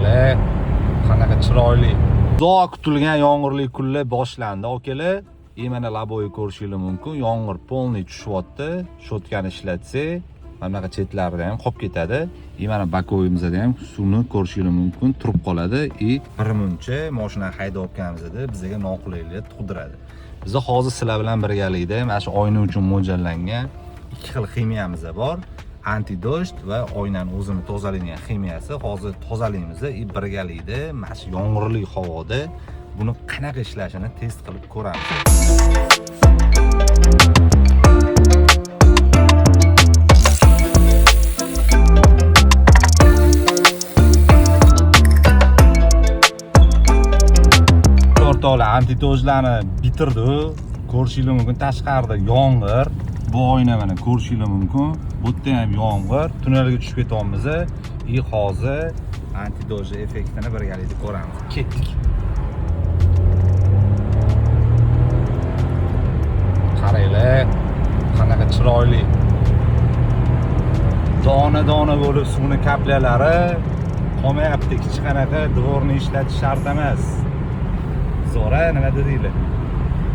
Qaranglar, qanaqa chiroyli. Uzoq kutilgan yomg'irli kunlar boshlandi, akalar. Mana laboyi ko'rishingiz mumkin. Yomg'ir polniy tushyapti. Shotkani ishlatsak, mana bunaqa chetlarida ham qolib ketadi. Mana bakoyimizda ham suvni ko'rishingiz mumkin, turib qoladi. Birmuncha mashina haydayotganimizda bizga noqulaylik tug'diradi. Biz hozir sizlar bilan birgalikda mana shu oyna uchun mo'ljallangan ikki xil ximiyamiz bor. Anti-dojt va oynani o'zini tozalaydigan ximiyasi. Hozir tozalaymiz. Birgalikda mana shu yomg'irli havoda buni qanaqa ishlashini test qilib ko'ramiz. To'rtovla anti-dojlarni bitirdi. Ko'rishingiz mumkin, tashqarida yomg'ir. Bu oyna mana ko'rishingiz mumkin. Bu yerda ham yomg'ir. Tunnelga tushib ketyapmiz. Hozir anti-doj effektini birgalikda ko'ramiz. Ketdik. Qaranglar, qanaqa chiroyli. Dona-dona bo'lib suvni kaplalari qolmayapti. Hech qanaqa dvorni ishlatish shart emas. Zo'ra nima dedinglar?